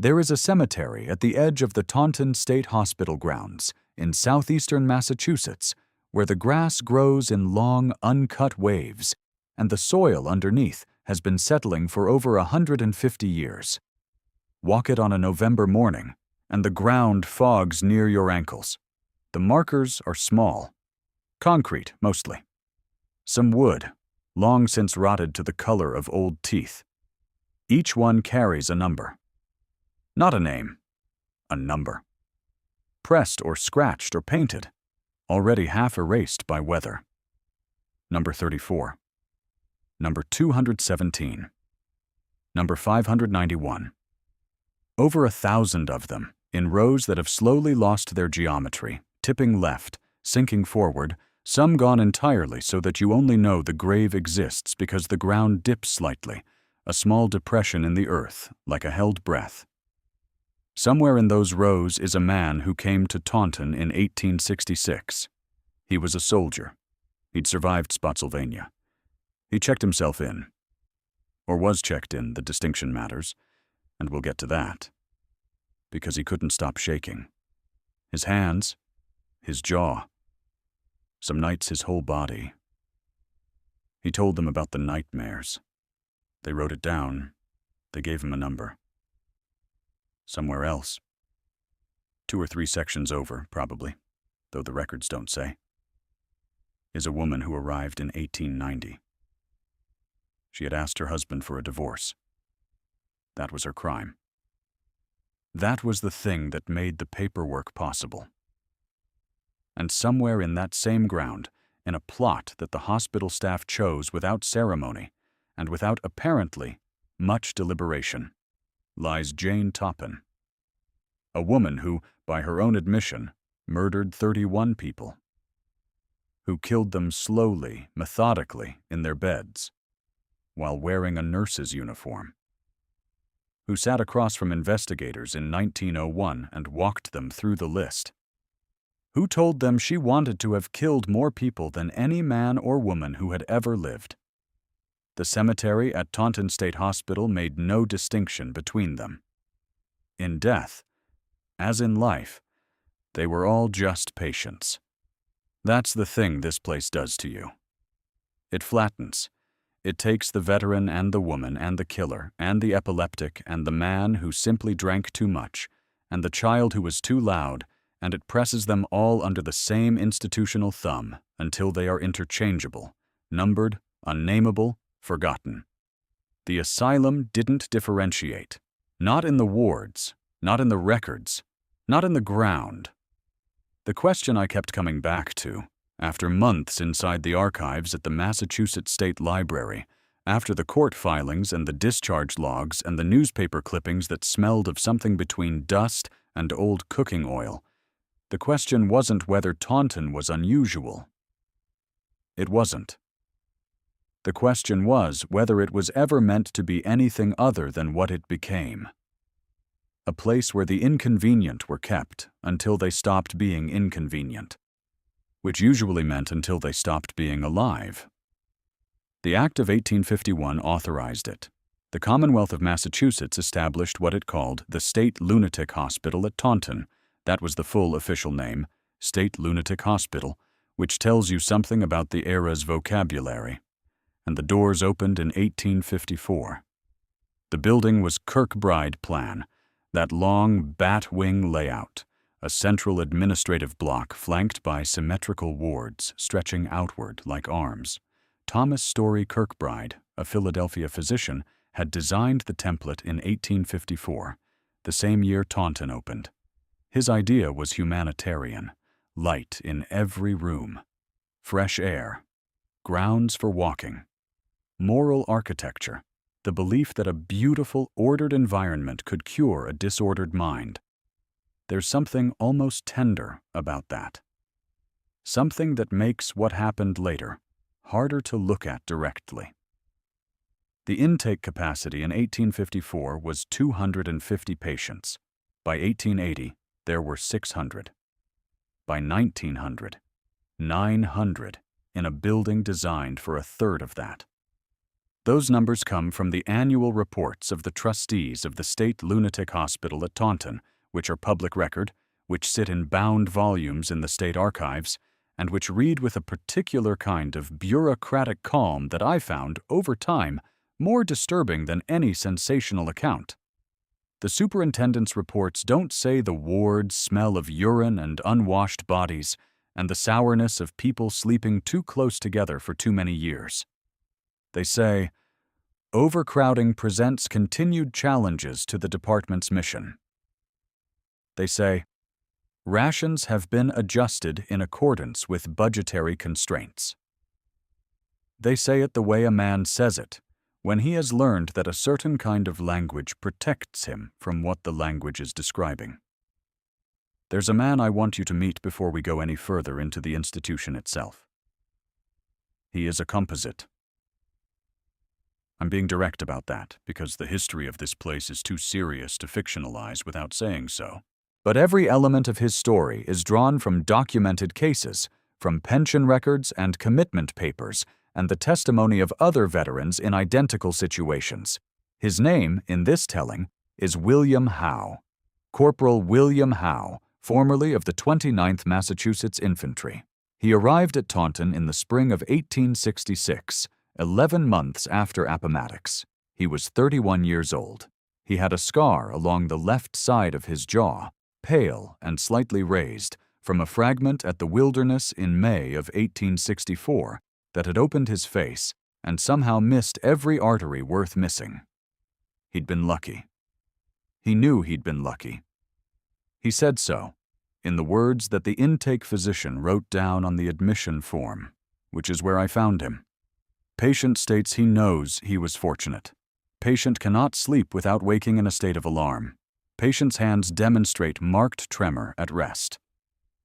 There is a cemetery at the edge of the Taunton State Hospital grounds in southeastern Massachusetts where the grass grows in long, uncut waves, and the soil underneath has been settling for over 150 years. Walk it on a November morning, and the ground fogs near your ankles. The markers are small. Concrete, mostly. Some wood, long since rotted to the color of old teeth. Each one carries a number. Not a name, a number. Pressed or scratched or painted, already half erased by weather. Number 34. Number 217. Number 591. Over 1,000 of them, in rows that have slowly lost their geometry, tipping left, sinking forward, some gone entirely so that you only know the grave exists because the ground dips slightly, a small depression in the earth, like a held breath. Somewhere in those rows is a man who came to Taunton in 1866. He was a soldier. He'd survived Spotsylvania. He checked himself in. Or was checked in, the distinction matters, and we'll get to that. Because he couldn't stop shaking. His hands, his jaw, some nights his whole body. He told them about the nightmares. They wrote it down. They gave him a number. Somewhere else. 2 or 3 sections over, probably, though the records don't say, is a woman who arrived in 1890. She had asked her husband for a divorce. That was her crime. That was the thing that made the paperwork possible. And somewhere in that same ground, in a plot that the hospital staff chose without ceremony and without apparently much deliberation, lies Jane Toppin, a woman who, by her own admission, murdered 31 people, who killed them slowly, methodically, in their beds, while wearing a nurse's uniform, who sat across from investigators in 1901 and walked them through the list, who told them she wanted to have killed more people than any man or woman who had ever lived. The cemetery at Taunton State Hospital made no distinction between them. In death, as in life, they were all just patients. That's the thing this place does to you. It flattens. It takes the veteran and the woman and the killer and the epileptic and the man who simply drank too much and the child who was too loud, and it presses them all under the same institutional thumb until they are interchangeable, numbered, unnameable, forgotten. The asylum didn't differentiate. Not in the wards, not in the records, not in the ground. The question I kept coming back to, after months inside the archives at the Massachusetts State Library, after the court filings and the discharge logs and the newspaper clippings that smelled of something between dust and old cooking oil, the question wasn't whether Taunton was unusual. It wasn't. The question was whether it was ever meant to be anything other than what it became. A place where the inconvenient were kept until they stopped being inconvenient, which usually meant until they stopped being alive. The Act of 1851 authorized it. The Commonwealth of Massachusetts established what it called the State Lunatic Hospital at Taunton. That was the full official name, State Lunatic Hospital, which tells you something about the era's vocabulary. And the doors opened in 1854. The building was Kirkbride plan, that long bat-wing layout, a central administrative block flanked by symmetrical wards stretching outward like arms. Thomas Story Kirkbride, a Philadelphia physician, had designed the template in 1854, the same year Taunton opened. His idea was humanitarian, light in every room, fresh air, grounds for walking, moral architecture, the belief that a beautiful, ordered environment could cure a disordered mind. There's something almost tender about that. Something that makes what happened later harder to look at directly. The intake capacity in 1854 was 250 patients. By 1880, there were 600. By 1900, 900 in a building designed for a third of that. Those numbers come from the annual reports of the trustees of the State Lunatic Hospital at Taunton, which are public record, which sit in bound volumes in the state archives, and which read with a particular kind of bureaucratic calm that I found, over time, more disturbing than any sensational account. The superintendent's reports don't say the wards smell of urine and unwashed bodies, and the sourness of people sleeping too close together for too many years. They say, overcrowding presents continued challenges to the department's mission. They say, rations have been adjusted in accordance with budgetary constraints. They say it the way a man says it, when he has learned that a certain kind of language protects him from what the language is describing. There's a man I want you to meet before we go any further into the institution itself. He is a composite. I'm being direct about that because the history of this place is too serious to fictionalize without saying so. But every element of his story is drawn from documented cases, from pension records and commitment papers, and the testimony of other veterans in identical situations. His name, in this telling, is William Howe. Corporal William Howe, formerly of the 29th Massachusetts Infantry. He arrived at Taunton in the spring of 1866, 11 months after Appomattox. He was 31 years old. He had a scar along the left side of his jaw, pale and slightly raised, from a fragment at the Wilderness in May of 1864 that had opened his face and somehow missed every artery worth missing. He'd been lucky. He knew he'd been lucky. He said so, in the words that the intake physician wrote down on the admission form, which is where I found him. Patient states he knows he was fortunate. Patient cannot sleep without waking in a state of alarm. Patient's hands demonstrate marked tremor at rest.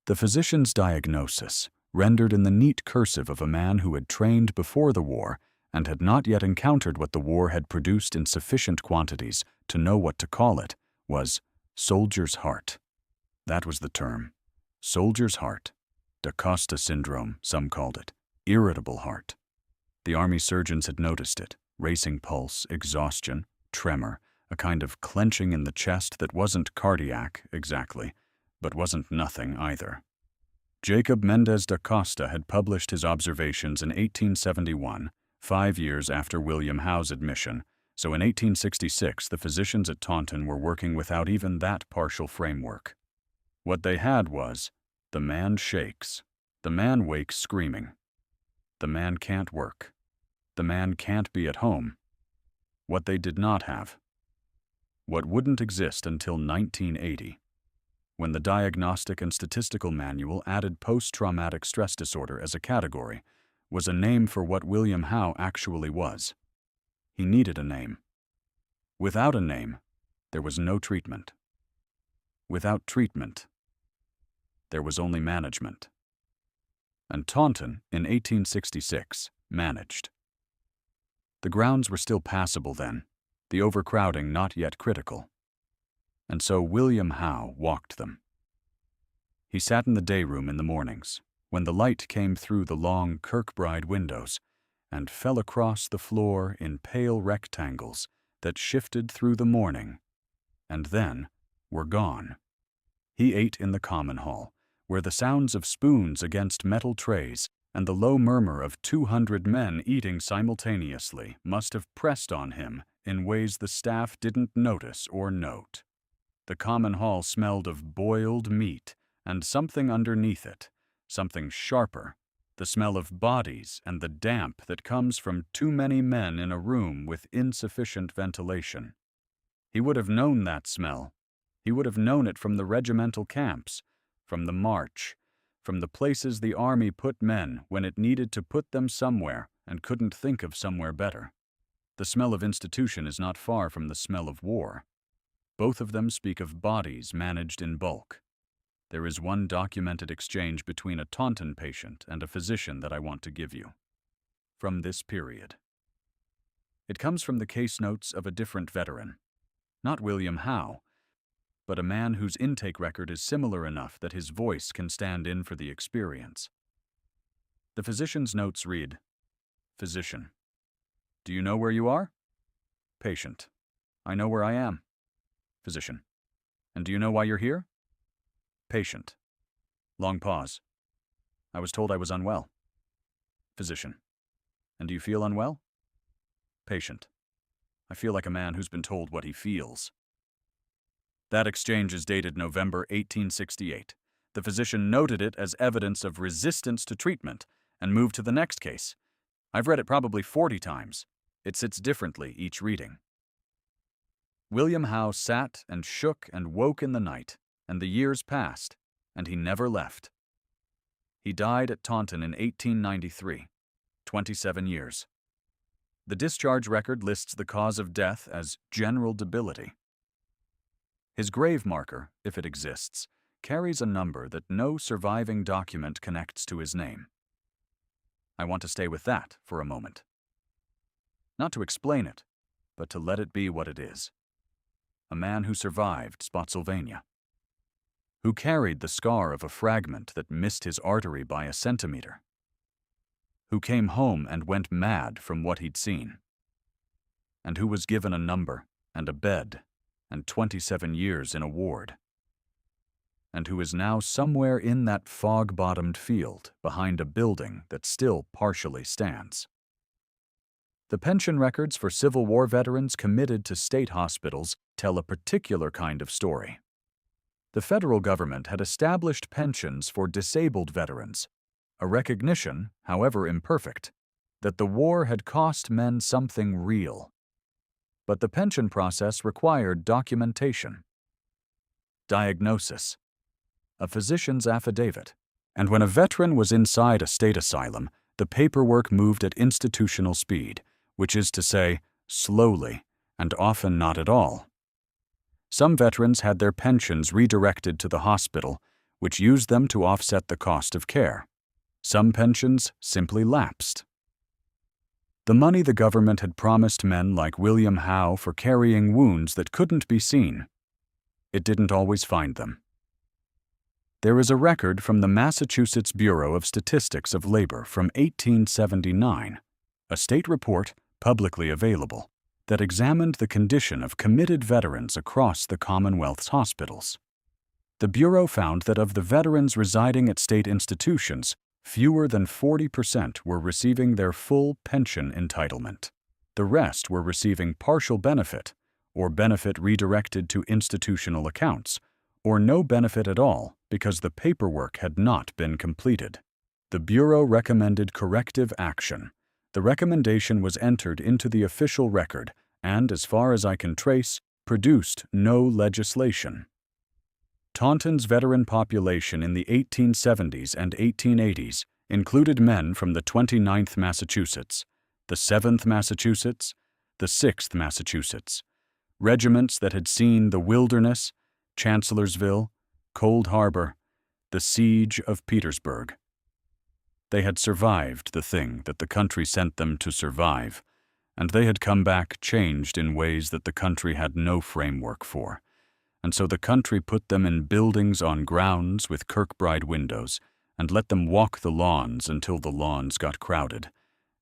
The physician's diagnosis, rendered in the neat cursive of a man who had trained before the war and had not yet encountered what the war had produced in sufficient quantities to know what to call it, was soldier's heart. That was the term. Soldier's heart. Da Costa syndrome, some called it. Irritable heart. The Army surgeons had noticed it. Racing pulse, exhaustion, tremor, a kind of clenching in the chest that wasn't cardiac, exactly, but wasn't nothing either. Jacob Mendez da Costa had published his observations in 1871, 5 years after William Howe's admission, so in 1866 the physicians at Taunton were working without even that partial framework. What they had was, the man shakes, the man wakes screaming, the man can't work, the man can't be at home. What they did not have, what wouldn't exist until 1980, when the Diagnostic and Statistical Manual added post-traumatic stress disorder as a category, was a name for what William Howe actually was. He needed a name. Without a name, there was no treatment. Without treatment, there was only management. And Taunton, in 1866, managed. The grounds were still passable then, the overcrowding not yet critical. And so William Howe walked them. He sat in the day room in the mornings, when the light came through the long Kirkbride windows and fell across the floor in pale rectangles that shifted through the morning, and then were gone. He ate in the common hall, where the sounds of spoons against metal trays and the low murmur of 200 men eating simultaneously must have pressed on him in ways the staff didn't notice or note. The common hall smelled of boiled meat and something underneath it, something sharper, the smell of bodies and the damp that comes from too many men in a room with insufficient ventilation. He would have known that smell. He would have known it from the regimental camps, from the march, from the places the Army put men when it needed to put them somewhere and couldn't think of somewhere better. The smell of institution is not far from the smell of war. Both of them speak of bodies managed in bulk. There is one documented exchange between a Taunton patient and a physician that I want to give you. From this period. It comes from the case notes of a different veteran. Not William Howe, but a man whose intake record is similar enough that his voice can stand in for the experience. The physician's notes read, Physician. Do you know where you are? Patient. I know where I am. Physician. And do you know why you're here? Patient. Long pause. I was told I was unwell. Physician. And do you feel unwell? Patient. I feel like a man who's been told what he feels. That exchange is dated November 1868. The physician noted it as evidence of resistance to treatment and moved to the next case. I've read it probably 40 times. It sits differently each reading. William Howe sat and shook and woke in the night, and the years passed, and he never left. He died at Taunton in 1893, 27 years. The discharge record lists the cause of death as general debility. His grave marker, if it exists, carries a number that no surviving document connects to his name. I want to stay with that for a moment. Not to explain it, but to let it be what it is. A man who survived Spotsylvania, who carried the scar of a fragment that missed his artery by a centimeter, who came home and went mad from what he'd seen, and who was given a number and a bed and 27 years in a ward, and who is now somewhere in that fog-bottomed field behind a building that still partially stands. The pension records for Civil War veterans committed to state hospitals tell a particular kind of story. The federal government had established pensions for disabled veterans, a recognition, however imperfect, that the war had cost men something real. But the pension process required documentation, diagnosis, a physician's affidavit, and when a veteran was inside a state asylum, the paperwork moved at institutional speed, which is to say, slowly, and often not at all. Some veterans had their pensions redirected to the hospital, which used them to offset the cost of care. Some pensions simply lapsed. The money the government had promised men like William Howe for carrying wounds that couldn't be seen, it didn't always find them. There is a record from the Massachusetts Bureau of Statistics of Labor from 1879, a state report publicly available, that examined the condition of committed veterans across the Commonwealth's hospitals. The Bureau found that of the veterans residing at state institutions, fewer than 40% were receiving their full pension entitlement. The rest were receiving partial benefit, or benefit redirected to institutional accounts, or no benefit at all because the paperwork had not been completed. The Bureau recommended corrective action. The recommendation was entered into the official record and, as far as I can trace, produced no legislation. Taunton's veteran population in the 1870s and 1880s included men from the 29th Massachusetts, the 7th Massachusetts, the 6th Massachusetts, regiments that had seen the Wilderness, Chancellorsville, Cold Harbor, the Siege of Petersburg. They had survived the thing that the country sent them to survive, and they had come back changed in ways that the country had no framework for. And so the country put them in buildings on grounds with Kirkbride windows and let them walk the lawns until the lawns got crowded.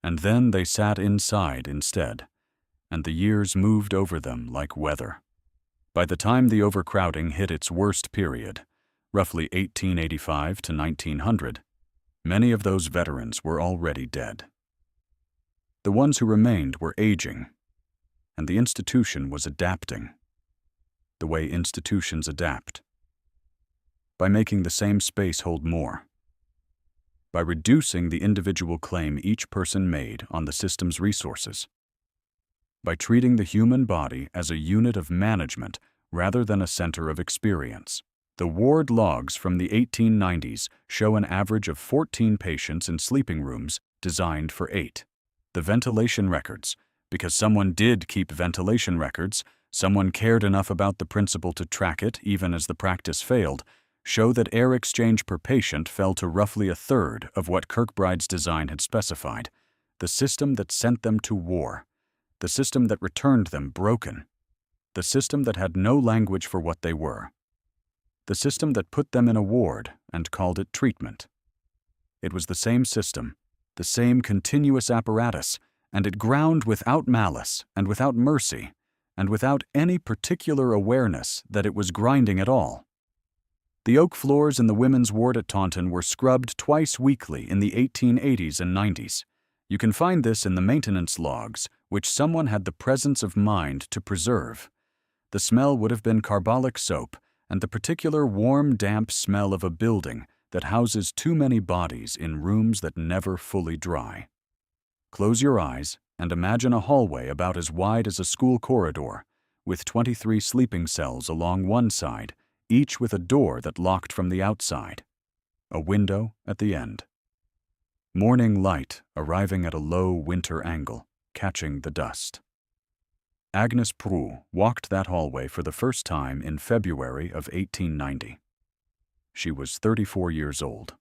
And then they sat inside instead, and the years moved over them like weather. By the time the overcrowding hit its worst period, roughly 1885 to 1900, many of those veterans were already dead. The ones who remained were aging, and the institution was adapting, the way institutions adapt, by making the same space hold more, by reducing the individual claim each person made on the system's resources, by treating the human body as a unit of management rather than a center of experience. The ward logs from the 1890s show an average of 14 patients in sleeping rooms designed for 8. The ventilation records, because someone did keep ventilation records, someone cared enough about the principle to track it even as the practice failed, show that air exchange per patient fell to roughly a third of what Kirkbride's design had specified. The system that sent them to war, the system that returned them broken, the system that had no language for what they were, the system that put them in a ward and called it treatment. It was the same system, the same continuous apparatus, and it ground without malice and without mercy, and without any particular awareness that it was grinding at all. The oak floors in the women's ward at Taunton were scrubbed twice weekly in the 1880s and 90s. You can find this in the maintenance logs, which someone had the presence of mind to preserve. The smell would have been carbolic soap and the particular warm, damp smell of a building that houses too many bodies in rooms that never fully dry. Close your eyes and imagine a hallway about as wide as a school corridor, with 23 sleeping cells along one side, each with a door that locked from the outside. A window at the end. Morning light arriving at a low winter angle, catching the dust. Agnes Prue walked that hallway for the first time in February of 1890. She was 34 years old,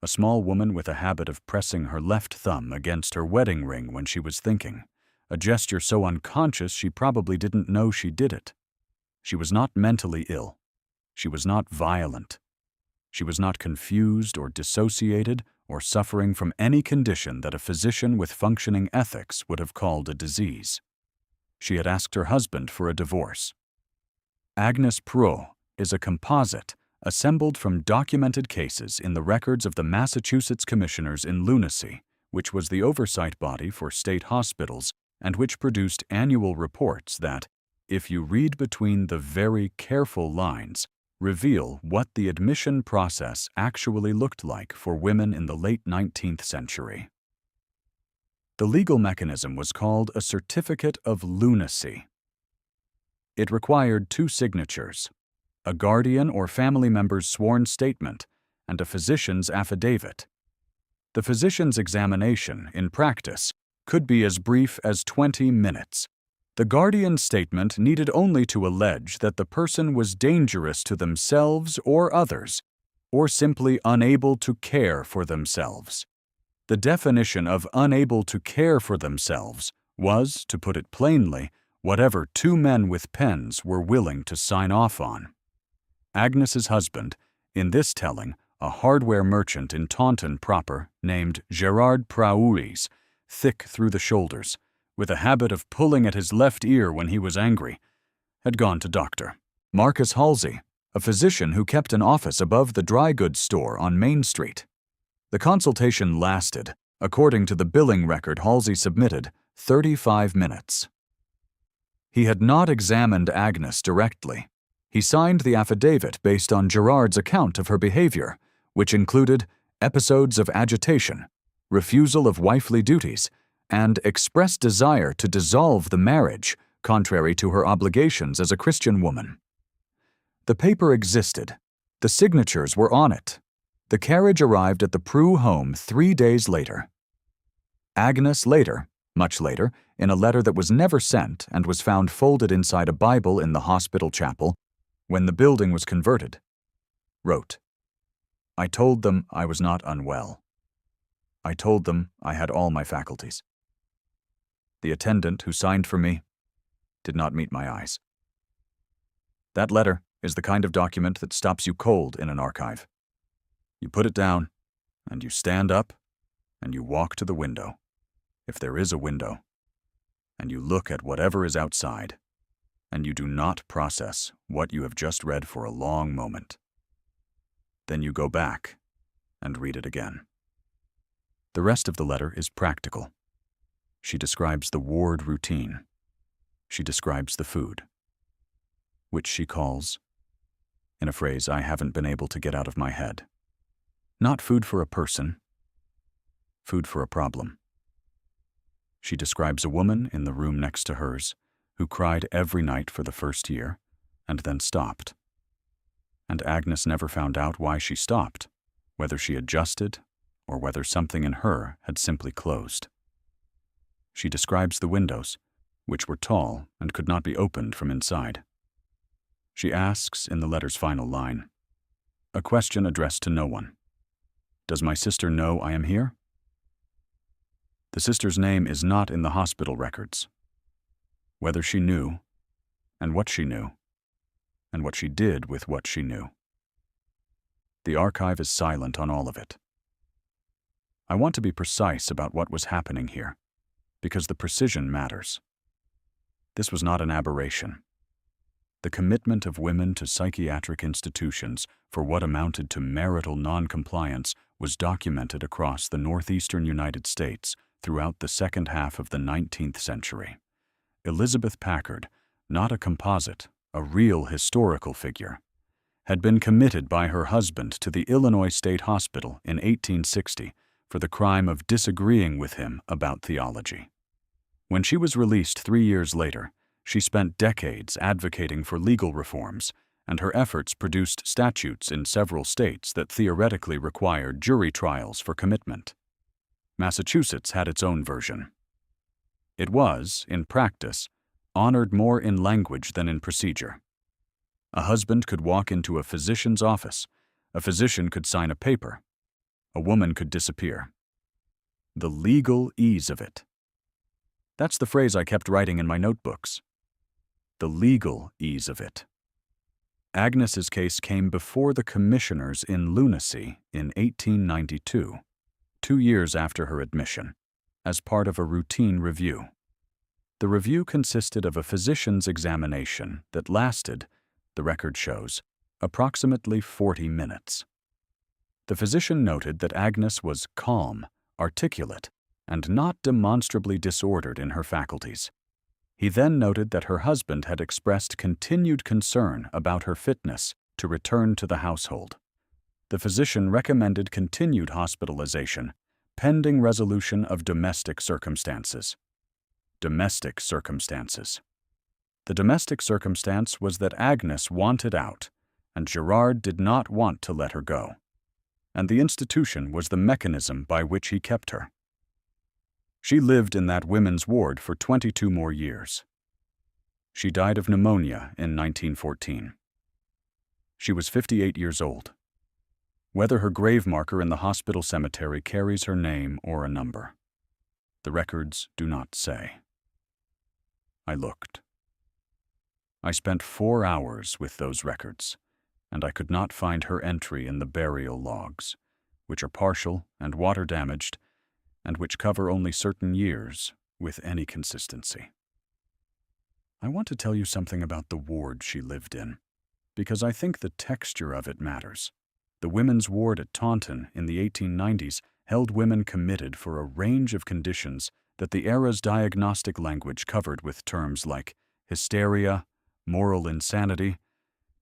a small woman with a habit of pressing her left thumb against her wedding ring when she was thinking, a gesture so unconscious she probably didn't know she did it. She was not mentally ill. She was not violent. She was not confused or dissociated or suffering from any condition that a physician with functioning ethics would have called a disease. She had asked her husband for a divorce. Agnes Prue is a composite assembled from documented cases in the records of the Massachusetts Commissioners in Lunacy, which was the oversight body for state hospitals and which produced annual reports that, if you read between the very careful lines, reveal what the admission process actually looked like for women in the late 19th century. The legal mechanism was called a certificate of lunacy. It required 2 signatures, a guardian or family member's sworn statement and a physician's affidavit. The physician's examination, in practice, could be as brief as 20 minutes. The guardian's statement needed only to allege that the person was dangerous to themselves or others, or simply unable to care for themselves. The definition of unable to care for themselves was, to put it plainly, whatever 2 men with pens were willing to sign off on. Agnes's husband, in this telling, a hardware merchant in Taunton proper named Gerard Praulis, thick through the shoulders, with a habit of pulling at his left ear when he was angry, had gone to Dr. Marcus Halsey, a physician who kept an office above the dry goods store on Main Street. The consultation lasted, according to the billing record Halsey submitted, 35 minutes. He had not examined Agnes directly. He signed the affidavit based on Gerard's account of her behavior, which included episodes of agitation, refusal of wifely duties, and expressed desire to dissolve the marriage, contrary to her obligations as a Christian woman. The paper existed. The signatures were on it. The carriage arrived at the Prue home 3 days later. Agnes later, much later, in a letter that was never sent and was found folded inside a Bible in the hospital chapel, when the building was converted, wrote, "I told them I was not unwell. I told them I had all my faculties. The attendant who signed for me did not meet my eyes." That letter is the kind of document that stops you cold in an archive. You put it down, and you stand up, and you walk to the window, if there is a window, and you look at whatever is outside, and you do not process what you have just read for a long moment. Then you go back and read it again. The rest of the letter is practical. She describes the ward routine. She describes the food, which she calls, in a phrase I haven't been able to get out of my head, not food for a person, food for a problem. She describes a woman in the room next to hers who cried every night for the first year and then stopped. And Agnes never found out why she stopped, whether she adjusted or whether something in her had simply closed. She describes the windows, which were tall and could not be opened from inside. She asks in the letter's final line, a question addressed to no one. Does my sister know I am here? The sister's name is not in the hospital records. Whether she knew, and what she knew, and what she did with what she knew. The archive is silent on all of it. I want to be precise about what was happening here. because the precision matters. This was not an aberration. The commitment of women to psychiatric institutions for what amounted to marital noncompliance was documented across the northeastern United States throughout the second half of the 19th century. Elizabeth Packard, not a composite, a real historical figure, had been committed by her husband to the Illinois State Hospital in 1860 for the crime of disagreeing with him about theology. When she was released 3 years later, she spent decades advocating for legal reforms, and her efforts produced statutes in several states that theoretically required jury trials for commitment. Massachusetts had its own version. It was, in practice, honored more in language than in procedure. A husband could walk into a physician's office, a physician could sign a paper, a woman could disappear. The legal ease of it. That's the phrase I kept writing in my notebooks. The legal ease of it. Agnes's case came before the commissioners in lunacy in 1892, 2 years after her admission, as part of a routine review. The review consisted of a physician's examination that lasted, the record shows, approximately 40 minutes. The physician noted that Agnes was calm, articulate, and not demonstrably disordered in her faculties. He then noted that her husband had expressed continued concern about her fitness to return to the household. The physician recommended continued hospitalization, pending resolution of domestic circumstances. Domestic circumstances. The domestic circumstance was that Agnes wanted out, and Gerard did not want to let her go. And the institution was the mechanism by which he kept her. She lived in that women's ward for 22 more years. She died of pneumonia in 1914. She was 58 years old. Whether her grave marker in the hospital cemetery carries her name or a number, the records do not say. I looked. I spent 4 hours with those records, and I could not find her entry in the burial logs, which are partial and water-damaged, and which cover only certain years with any consistency. I want to tell you something about the ward she lived in, because I think the texture of it matters. The women's ward at Taunton in the 1890s held women committed for a range of conditions that the era's diagnostic language covered with terms like hysteria, moral insanity,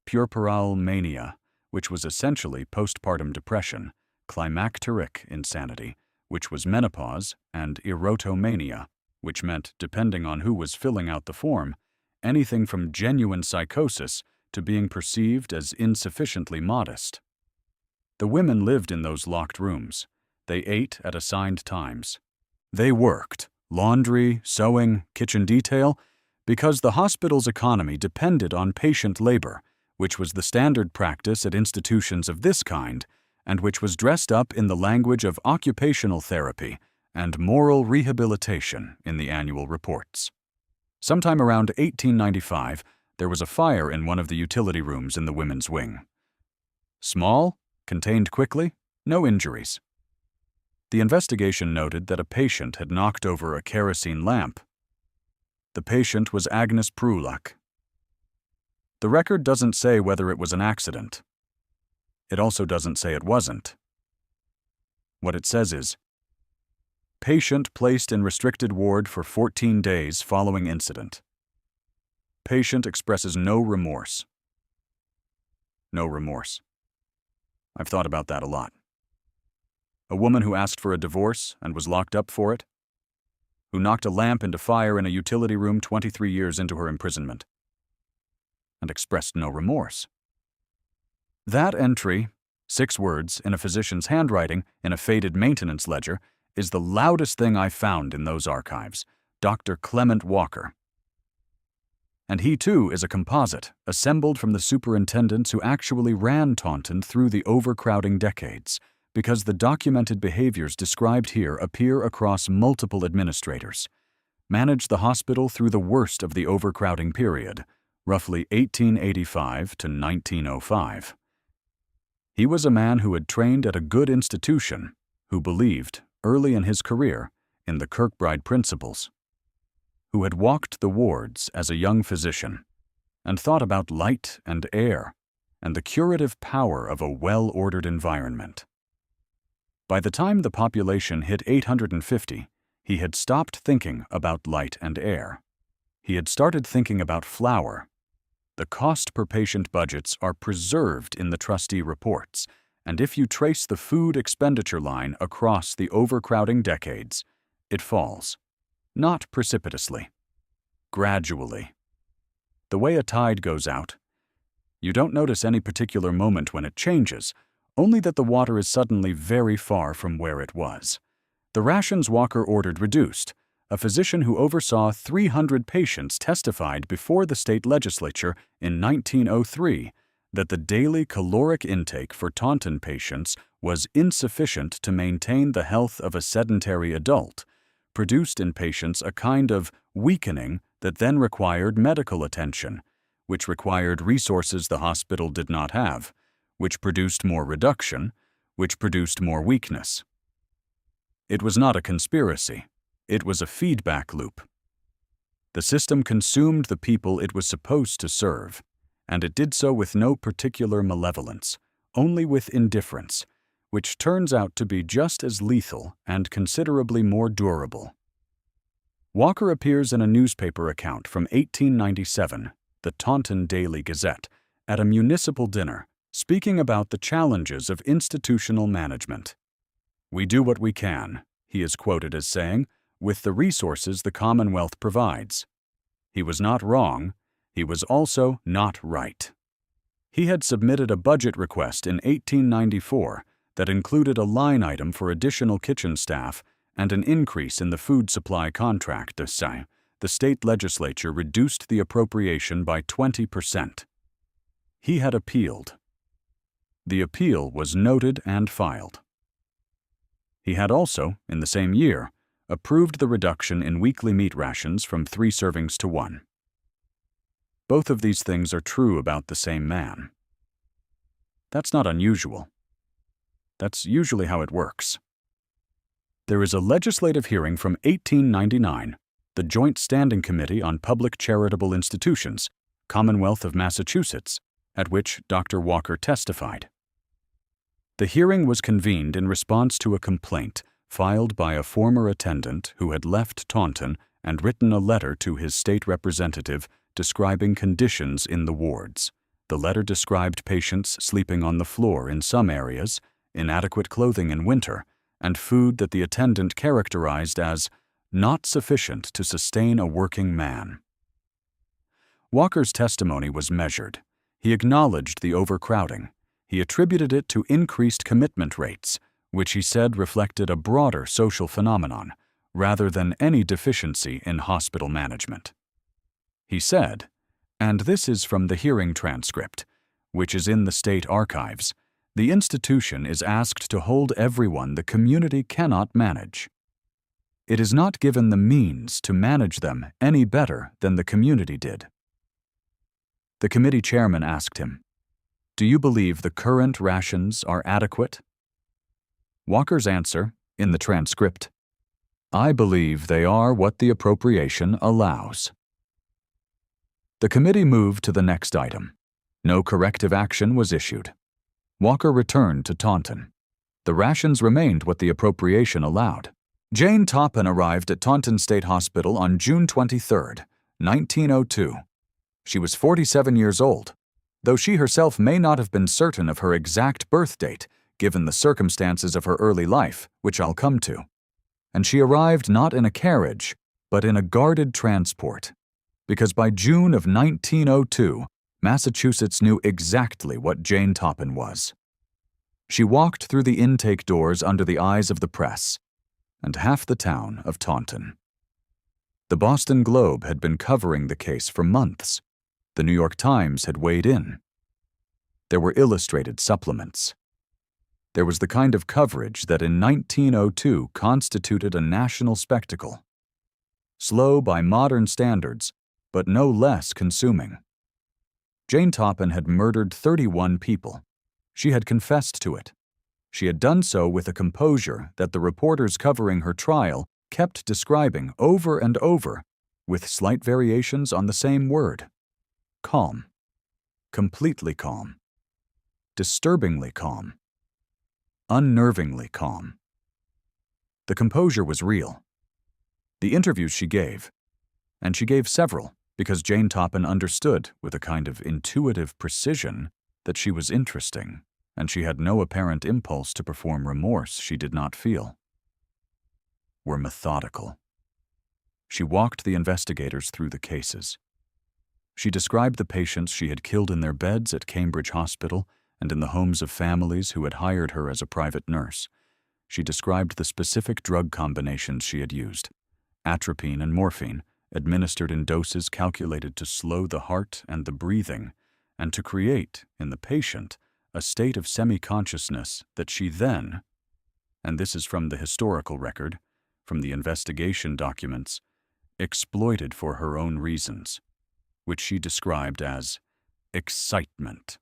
puerperal mania, which was essentially postpartum depression, climacteric insanity, which was menopause, and erotomania, which meant, depending on who was filling out the form, anything from genuine psychosis to being perceived as insufficiently modest. The women lived in those locked rooms. They ate at assigned times. They worked, laundry, sewing, kitchen detail, because the hospital's economy depended on patient labor, which was the standard practice at institutions of this kind, and which was dressed up in the language of occupational therapy and moral rehabilitation in the annual reports. Sometime around 1895, there was a fire in one of the utility rooms in the women's wing. Small, contained quickly, no injuries. The investigation noted that a patient had knocked over a kerosene lamp. The patient was Agnes Prulak. The record doesn't say whether it was an accident. It also doesn't say it wasn't. What it says is, patient placed in restricted ward for 14 days following incident. Patient expresses no remorse. No remorse. I've thought about that a lot. A woman who asked for a divorce and was locked up for it, who knocked a lamp into fire in a utility room 23 years into her imprisonment, and expressed no remorse. That entry, 6 words in a physician's handwriting in a faded maintenance ledger, is the loudest thing I found in those archives, Dr. Clement Walker. And he too is a composite, assembled from the superintendents who actually ran Taunton through the overcrowding decades, because the documented behaviors described here appear across multiple administrators, managed the hospital through the worst of the overcrowding period, roughly 1885 to 1905. He was a man who had trained at a good institution, who believed, early in his career, in the Kirkbride Principles, who had walked the wards as a young physician and thought about light and air and the curative power of a well-ordered environment. By the time the population hit 850, he had stopped thinking about light and air. He had started thinking about flour. The cost per patient budgets are preserved in the trustee reports, and if you trace the food expenditure line across the overcrowding decades, it falls. Not precipitously. Gradually. The way a tide goes out. You don't notice any particular moment when it changes, only that the water is suddenly very far from where it was. The rations Walker ordered reduced. A physician who oversaw 300 patients testified before the state legislature in 1903 that the daily caloric intake for Taunton patients was insufficient to maintain the health of a sedentary adult, produced in patients a kind of weakening that then required medical attention, which required resources the hospital did not have, which produced more reduction, which produced more weakness. It was not a conspiracy. It was a feedback loop. The system consumed the people it was supposed to serve, and it did so with no particular malevolence, only with indifference, which turns out to be just as lethal and considerably more durable. Walker appears in a newspaper account from 1897, the Taunton Daily Gazette, at a municipal dinner, speaking about the challenges of institutional management. "We do what we can," he is quoted as saying, "with the resources the Commonwealth provides." He was not wrong. He was also not right. He had submitted a budget request in 1894 that included a line item for additional kitchen staff and an increase in the food supply contract. The state legislature reduced the appropriation by 20%. He had appealed. The appeal was noted and filed. He had also, in the same year, approved the reduction in weekly meat rations from 3 servings to 1. Both of these things are true about the same man. That's not unusual. That's usually how it works. There is a legislative hearing from 1899, the Joint Standing Committee on Public Charitable Institutions, Commonwealth of Massachusetts, at which Dr. Walker testified. The hearing was convened in response to a complaint filed by a former attendant who had left Taunton and written a letter to his state representative describing conditions in the wards. The letter described patients sleeping on the floor in some areas, inadequate clothing in winter, and food that the attendant characterized as not sufficient to sustain a working man. Walker's testimony was measured. He acknowledged the overcrowding. He attributed it to increased commitment rates, which he said reflected a broader social phenomenon, rather than any deficiency in hospital management. He said, and this is from the hearing transcript, which is in the state archives, the institution is asked to hold everyone the community cannot manage. It is not given the means to manage them any better than the community did. The committee chairman asked him, "Do you believe the current rations are adequate?" Walker's answer, in the transcript, "I believe they are what the appropriation allows." The committee moved to the next item. No corrective action was issued. Walker returned to Taunton. The rations remained what the appropriation allowed. Jane Toppin arrived at Taunton State Hospital on June 23, 1902. She was 47 years old, though she herself may not have been certain of her exact birth date, given the circumstances of her early life, which I'll come to. And she arrived not in a carriage, but in a guarded transport, because by June of 1902, Massachusetts knew exactly what Jane Toppin was. She walked through the intake doors under the eyes of the press, and half the town of Taunton. The Boston Globe had been covering the case for months. The New York Times had weighed in. There were illustrated supplements. There was the kind of coverage that in 1902 constituted a national spectacle. Slow by modern standards, but no less consuming. Jane Toppin had murdered 31 people. She had confessed to it. She had done so with a composure that the reporters covering her trial kept describing over and over, with slight variations on the same word. Calm. Completely calm. Disturbingly calm. Unnervingly calm. The composure was real. The interviews she gave, and she gave several because Jane Toppin understood with a kind of intuitive precision that she was interesting, and she had no apparent impulse to perform remorse she did not feel, were methodical. She walked the investigators through the cases. She described the patients she had killed in their beds at Cambridge Hospital and in the homes of families who had hired her as a private nurse. She described the specific drug combinations she had used, atropine and morphine, administered in doses calculated to slow the heart and the breathing, and to create, in the patient, a state of semi-consciousness that she then, and this is from the historical record, from the investigation documents, exploited for her own reasons, which she described as excitement.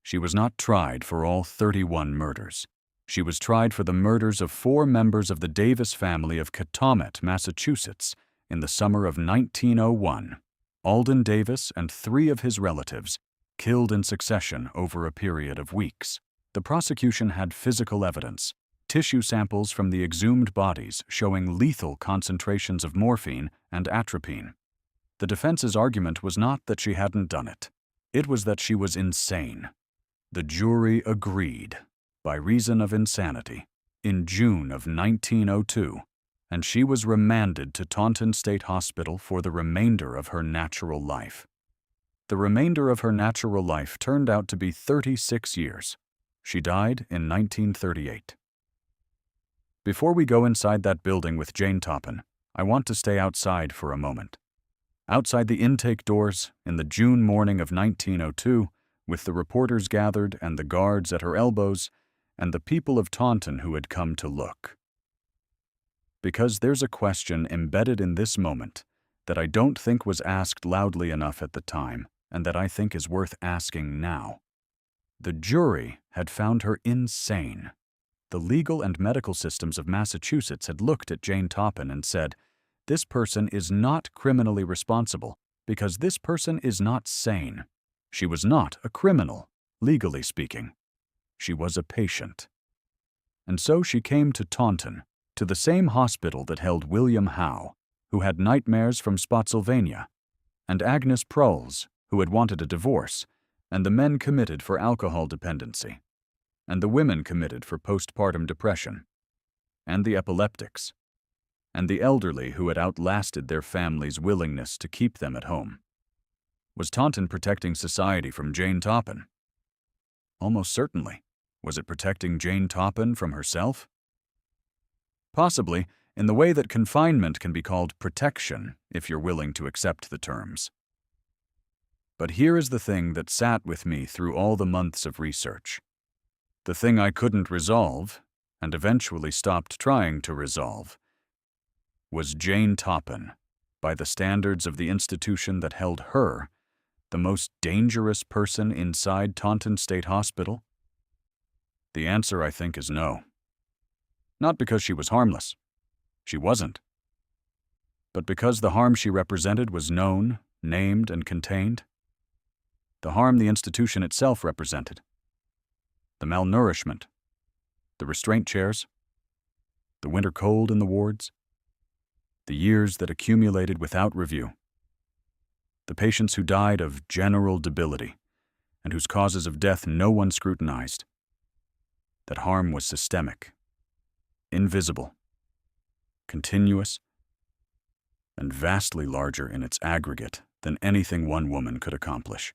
She was not tried for all 31 murders. She was tried for the murders of 4 members of the Davis family of Cataumet, Massachusetts, in the summer of 1901. Alden Davis and 3 of his relatives, killed in succession over a period of weeks. The prosecution had physical evidence, tissue samples from the exhumed bodies showing lethal concentrations of morphine and atropine. The defense's argument was not that she hadn't done it. It was that she was insane. The jury agreed, by reason of insanity, in June of 1902, and she was remanded to Taunton State Hospital for the remainder of her natural life. The remainder of her natural life turned out to be 36 years. She died in 1938. Before we go inside that building with Jane Toppin, I want to stay outside for a moment. Outside the intake doors, in the June morning of 1902, with the reporters gathered and the guards at her elbows, and the people of Taunton who had come to look. Because there's a question embedded in this moment that I don't think was asked loudly enough at the time, and that I think is worth asking now. The jury had found her insane. The legal and medical systems of Massachusetts had looked at Jane Toppin and said, "This person is not criminally responsible because this person is not sane." She was not a criminal, legally speaking. She was a patient. And so she came to Taunton, to the same hospital that held William Howe, who had nightmares from Spotsylvania, and Agnes Proles, who had wanted a divorce, and the men committed for alcohol dependency, and the women committed for postpartum depression, and the epileptics, and the elderly who had outlasted their families' willingness to keep them at home. Was Taunton protecting society from Jane Toppin? Almost certainly. Was it protecting Jane Toppin from herself? Possibly, in the way that confinement can be called protection, if you're willing to accept the terms. But here is the thing that sat with me through all the months of research. The thing I couldn't resolve, and eventually stopped trying to resolve, was Jane Toppin, by the standards of the institution that held her, the most dangerous person inside Taunton State Hospital? The answer, I think, is no. Not because she was harmless. She wasn't. But because the harm she represented was known, named, and contained. The harm the institution itself represented. The malnourishment. The restraint chairs. The winter cold in the wards. The years that accumulated without review. The patients who died of general debility, and whose causes of death no one scrutinized. That harm was systemic, invisible, continuous, and vastly larger in its aggregate than anything one woman could accomplish.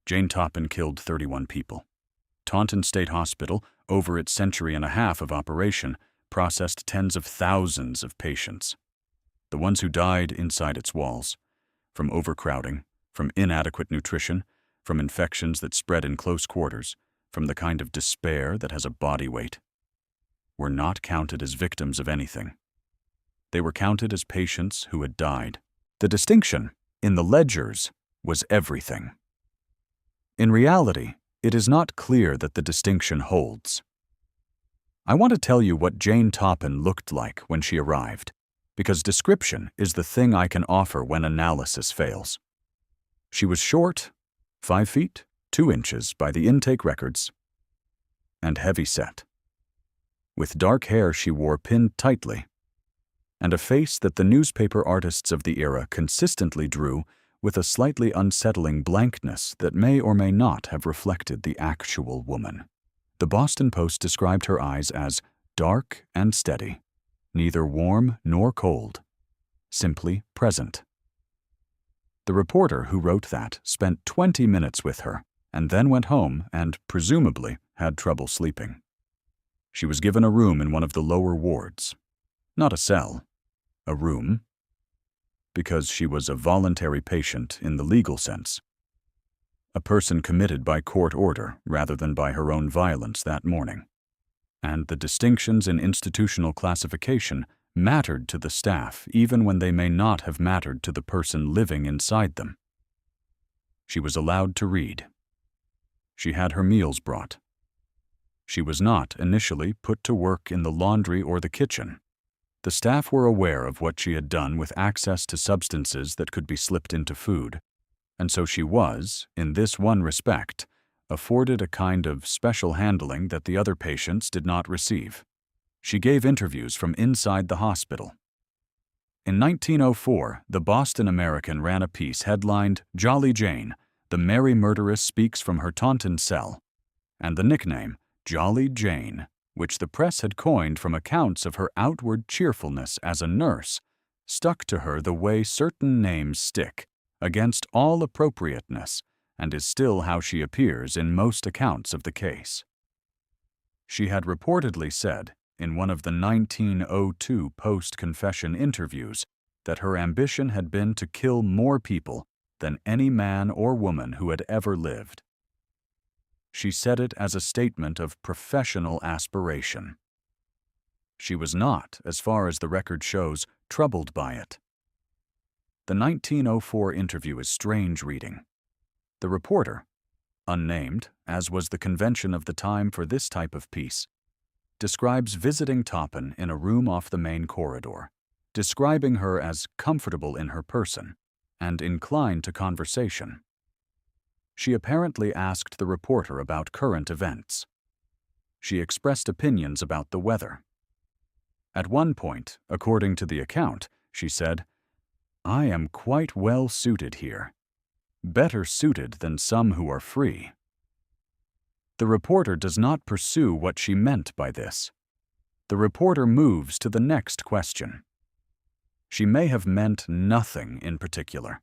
Jane Toppin killed 31 people. Taunton State Hospital, over its century and a half of operation, processed tens of thousands of patients. The ones who died inside its walls, from overcrowding, from inadequate nutrition, from infections that spread in close quarters, from the kind of despair that has a body weight, were not counted as victims of anything. They were counted as patients who had died. The distinction, in the ledgers, was everything. In reality, it is not clear that the distinction holds. I want to tell you what Jane Toppin looked like when she arrived, because description is the thing I can offer when analysis fails. She was short, 5 feet, 2 inches by the intake records, and heavy-set. With dark hair she wore pinned tightly, and a face that the newspaper artists of the era consistently drew with a slightly unsettling blankness that may or may not have reflected the actual woman. The Boston Post described her eyes as dark and steady, neither warm nor cold, simply present. The reporter who wrote that spent 20 minutes with her and then went home and, presumably, had trouble sleeping. She was given a room in one of the lower wards. Not a cell, a room, because she was a voluntary patient in the legal sense. A person committed by court order rather than by her own violence that morning. And the distinctions in institutional classification mattered to the staff even when they may not have mattered to the person living inside them. She was allowed to read. She had her meals brought. She was not initially put to work in the laundry or the kitchen. The staff were aware of what she had done with access to substances that could be slipped into food, and so she was, in this one respect, afforded a kind of special handling that the other patients did not receive. She gave interviews from inside the hospital. In 1904, the Boston American ran a piece headlined, "Jolly Jane, the Merry Murderess Speaks from Her Taunton Cell," and the nickname, Jolly Jane, which the press had coined from accounts of her outward cheerfulness as a nurse, stuck to her the way certain names stick, against all appropriateness, and is still how she appears in most accounts of the case. She had reportedly said, in one of the 1902 post-confession interviews, that her ambition had been to kill more people than any man or woman who had ever lived. She said it as a statement of professional aspiration. She was not, as far as the record shows, troubled by it. The 1904 interview is strange reading. The reporter, unnamed, as was the convention of the time for this type of piece, describes visiting Toppin in a room off the main corridor, describing her as comfortable in her person and inclined to conversation. She apparently asked the reporter about current events. She expressed opinions about the weather. At one point, according to the account, she said, "I am quite well suited here. Better suited than some who are free." The reporter does not pursue what she meant by this. The reporter moves to the next question. She may have meant nothing in particular.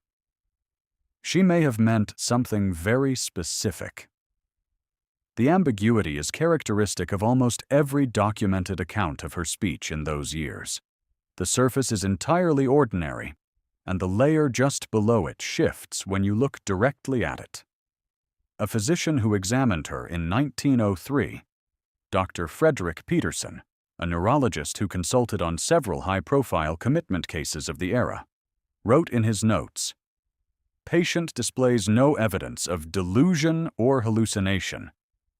She may have meant something very specific. The ambiguity is characteristic of almost every documented account of her speech in those years. The surface is entirely ordinary, and the layer just below it shifts when you look directly at it. A physician who examined her in 1903, Dr. Frederick Peterson, a neurologist who consulted on several high-profile commitment cases of the era, wrote in his notes, "Patient displays no evidence of delusion or hallucination.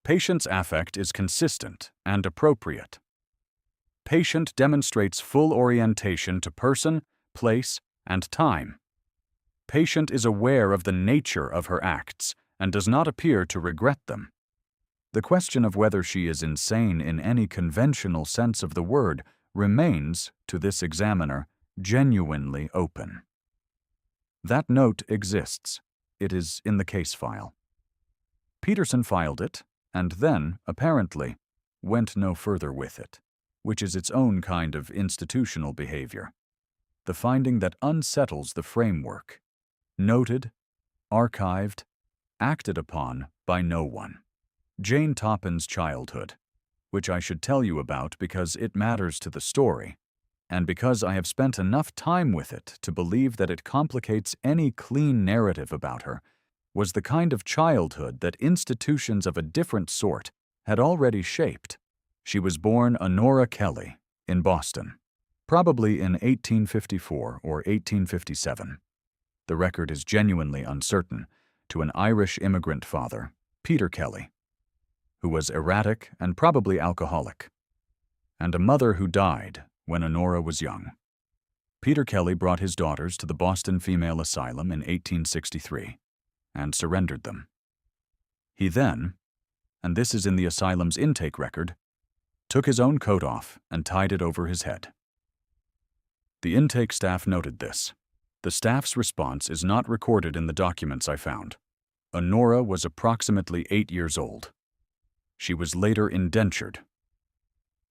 Patient's affect is consistent and appropriate. Patient demonstrates full orientation to person, place, and time. Patient is aware of the nature of her acts and does not appear to regret them. The question of whether she is insane in any conventional sense of the word remains, to this examiner, genuinely open." That note exists. It is in the case file. Peterson filed it, and then, apparently, went no further with it, which is its own kind of institutional behavior. The finding that unsettles the framework. Noted, archived, acted upon by no one. Jane Toppin's childhood, which I should tell you about because it matters to the story, and because I have spent enough time with it to believe that it complicates any clean narrative about her, was the kind of childhood that institutions of a different sort had already shaped. She was born Honora Kelly in Boston, probably in 1854 or 1857. The record is genuinely uncertain, to an Irish immigrant father, Peter Kelly, who was erratic and probably alcoholic. and a mother who died when Honora was young. Peter Kelly brought his daughters to the Boston Female Asylum in 1863 and surrendered them. He then, and this is in the asylum's intake record, took his own coat off and tied it over his head. The intake staff noted this. The staff's response is not recorded in the documents I found. Honora was approximately 8 years old. She was later indentured,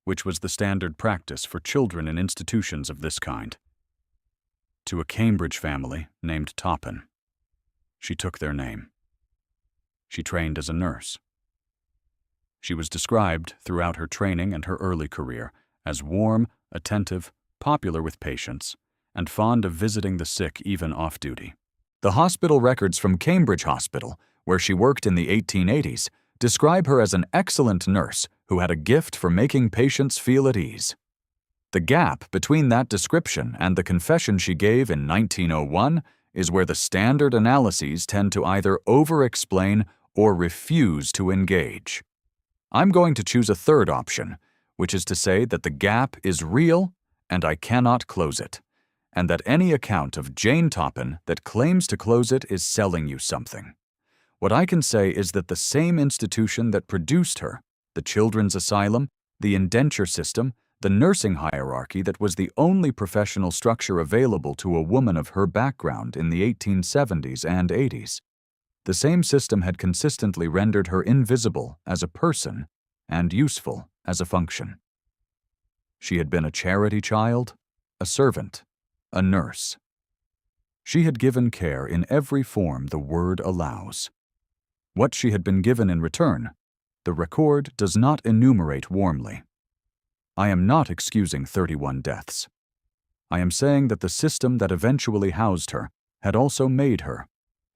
which was the standard practice for children in institutions of this kind, to a Cambridge family named Taunton. She took their name. She trained as a nurse. She was described throughout her training and her early career as warm, attentive, popular with patients, and fond of visiting the sick even off-duty. The hospital records from Cambridge Hospital, where she worked in the 1880s, describe her as an excellent nurse who had a gift for making patients feel at ease. The gap between that description and the confession she gave in 1901 is where the standard analyses tend to either over-explain or refuse to engage. I'm going to choose a third option, which is to say that the gap is real and I cannot close it, and that any account of Jane Taunton that claims to close it is selling you something. What I can say is that the same institution that produced her, the Children's Asylum, the indenture system, the nursing hierarchy that was the only professional structure available to a woman of her background in the 1870s and 80s, the same system had consistently rendered her invisible as a person and useful as a function. She had been a charity child, a servant, a nurse. She had given care in every form the word allows. What she had been given in return, the record does not enumerate warmly. I am not excusing 31 deaths. I am saying that the system that eventually housed her had also made her,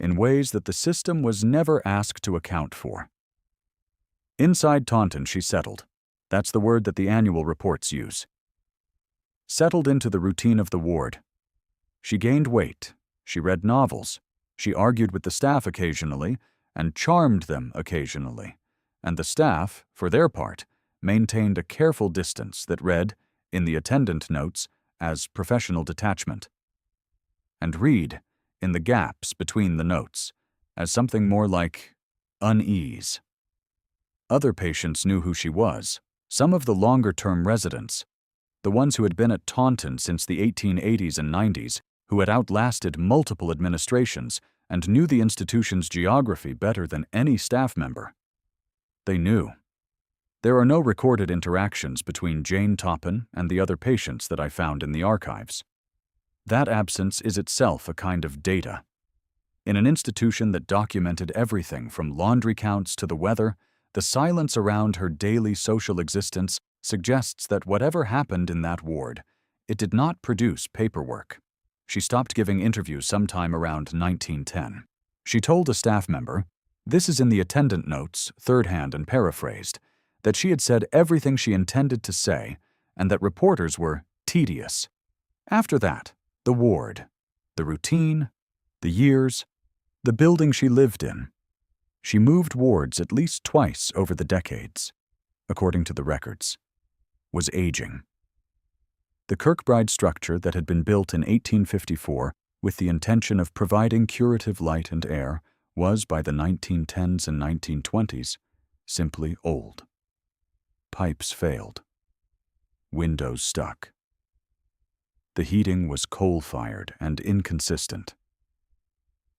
in ways that the system was never asked to account for. Inside Taunton she settled. That's the word that the annual reports use. Settled into the routine of the ward. She gained weight, she read novels, she argued with the staff occasionally, and charmed them occasionally, and the staff, for their part, maintained a careful distance that read, in the attendant notes, as professional detachment, and read, in the gaps between the notes, as something more like unease. Other patients knew who she was, some of the longer-term residents, the ones who had been at Taunton since the 1880s and 90s, who had outlasted multiple administrations and knew the institution's geography better than any staff member. They knew. There are no recorded interactions between Jane Taunton and the other patients that I found in the archives. That absence is itself a kind of data. In an institution that documented everything from laundry counts to the weather, the silence around her daily social existence suggests that whatever happened in that ward, it did not produce paperwork. She stopped giving interviews sometime around 1910. She told a staff member, this is in the attendant notes, third-hand and paraphrased, that she had said everything she intended to say and that reporters were tedious. After that, the ward, the routine, the years, the building she lived in. She moved wards at least twice over the decades, according to the records, was aging. The Kirkbride structure that had been built in 1854 with the intention of providing curative light and air was, by the 1910s and 1920s, simply old. Pipes failed. Windows stuck. The heating was coal-fired and inconsistent.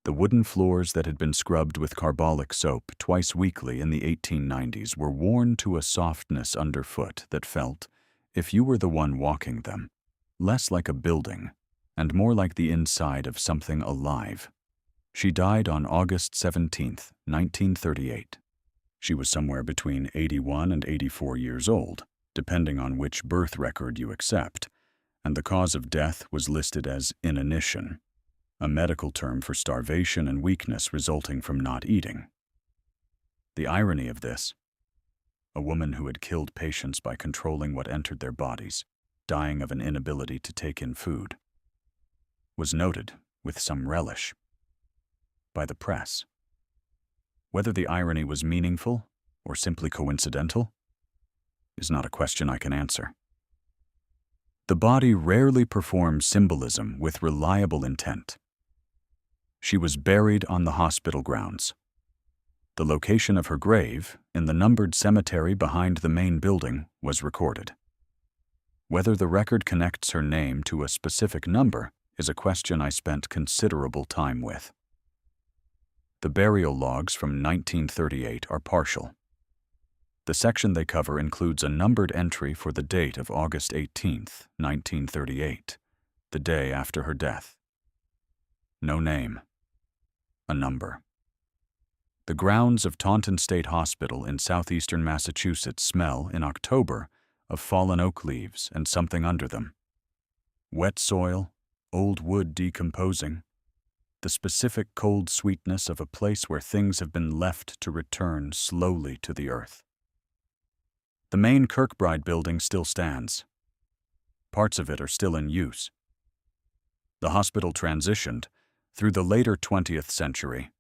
The wooden floors that had been scrubbed with carbolic soap twice weekly in the 1890s were worn to a softness underfoot that felt, if you were the one walking them, less like a building and more like the inside of something alive. She died on August 17, 1938. She was somewhere between 81 and 84 years old, depending on which birth record you accept, and the cause of death was listed as inanition, a medical term for starvation and weakness resulting from not eating. The irony of this, a woman who had killed patients by controlling what entered their bodies, dying of an inability to take in food, was noted with some relish by the press. Whether the irony was meaningful or simply coincidental is not a question I can answer. The body rarely performs symbolism with reliable intent. She was buried on the hospital grounds. The location of her grave, in the numbered cemetery behind the main building, was recorded. Whether the record connects her name to a specific number is a question I spent considerable time with. The burial logs from 1938 are partial. The section they cover includes a numbered entry for the date of August 18, 1938, the day after her death. No name. A number. The grounds of Taunton State Hospital in southeastern Massachusetts smell, in October, of fallen oak leaves and something under them. Wet soil, old wood decomposing, the specific cold sweetness of a place where things have been left to return slowly to the earth. The main Kirkbride building still stands. Parts of it are still in use. The hospital transitioned, through the later 20th century,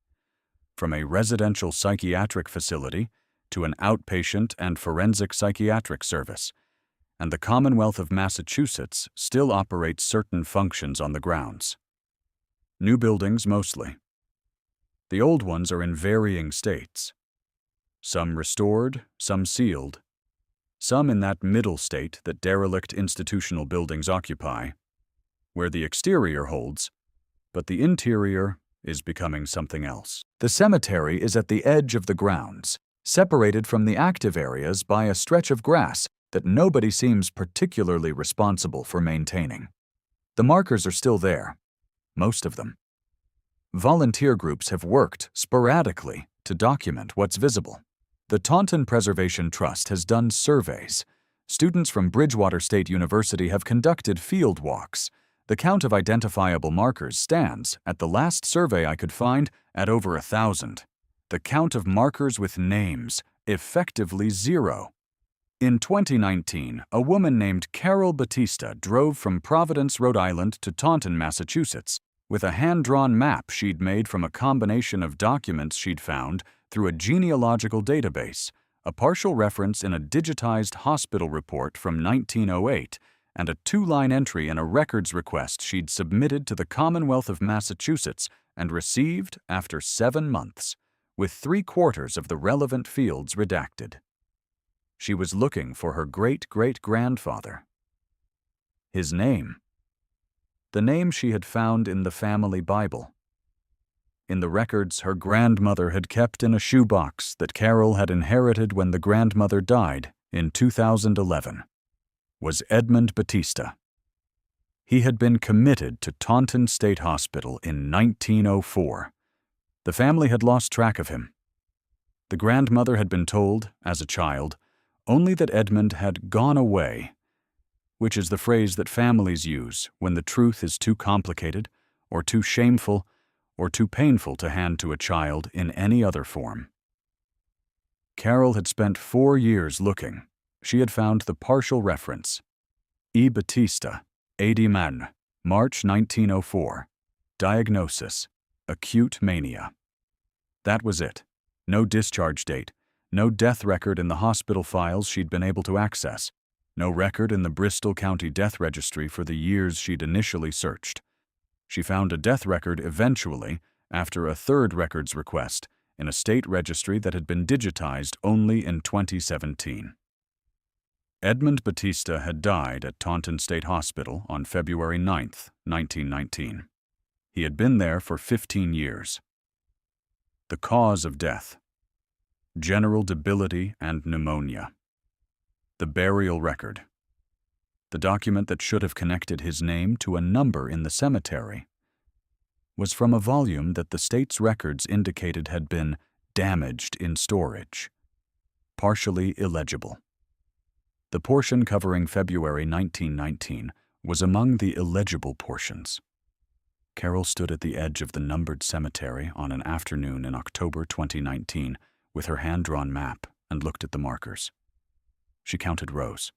from a residential psychiatric facility to an outpatient and forensic psychiatric service, and the Commonwealth of Massachusetts still operates certain functions on the grounds. New buildings mostly. The old ones are in varying states. Some restored, some sealed, some in that middle state that derelict institutional buildings occupy, where the exterior holds, but the interior is becoming something else. The cemetery is at the edge of the grounds, separated from the active areas by a stretch of grass that nobody seems particularly responsible for maintaining. The markers are still there, most of them. Volunteer groups have worked sporadically to document what's visible. The Taunton Preservation Trust has done surveys. Students from Bridgewater State University have conducted field walks. The count of identifiable markers stands, at the last survey I could find, at over 1,000. The count of markers with names, effectively zero. In 2019, a woman named Carol Batista drove from Providence, Rhode Island to Taunton, Massachusetts, with a hand-drawn map she'd made from a combination of documents she'd found through a genealogical database, a partial reference in a digitized hospital report from 1908, and a 2-line entry in a records request she'd submitted to the Commonwealth of Massachusetts and received after 7 months, with 3/4 of the relevant fields redacted. She was looking for her great-great-grandfather. His name. The name she had found in the family Bible. In the records her grandmother had kept in a shoebox that Carol had inherited when the grandmother died in 2011. Was Edmund Batista. He had been committed to Taunton State Hospital in 1904. The family had lost track of him. The grandmother had been told, as a child, only that Edmund had gone away, which is the phrase that families use when the truth is too complicated, or too shameful, or too painful to hand to a child in any other form. Carol had spent 4 years looking. She had found the partial reference. E. Batista, 80 man, March 1904. Diagnosis, acute mania. That was it. No discharge date, no death record in the hospital files she'd been able to access, no record in the Bristol County Death Registry for the years she'd initially searched. She found a death record eventually, after a 3rd records request, in a state registry that had been digitized only in 2017. Edmund Batista had died at Taunton State Hospital on February 9, 1919. He had been there for 15 years. The cause of death: general debility and pneumonia. The burial record: the document that should have connected his name to a number in the cemetery, was from a volume that the state's records indicated had been damaged in storage, partially illegible. The portion covering February 1919 was among the illegible portions. Carol stood at the edge of the numbered cemetery on an afternoon in October 2019 with her hand-drawn map and looked at the markers. She counted rows.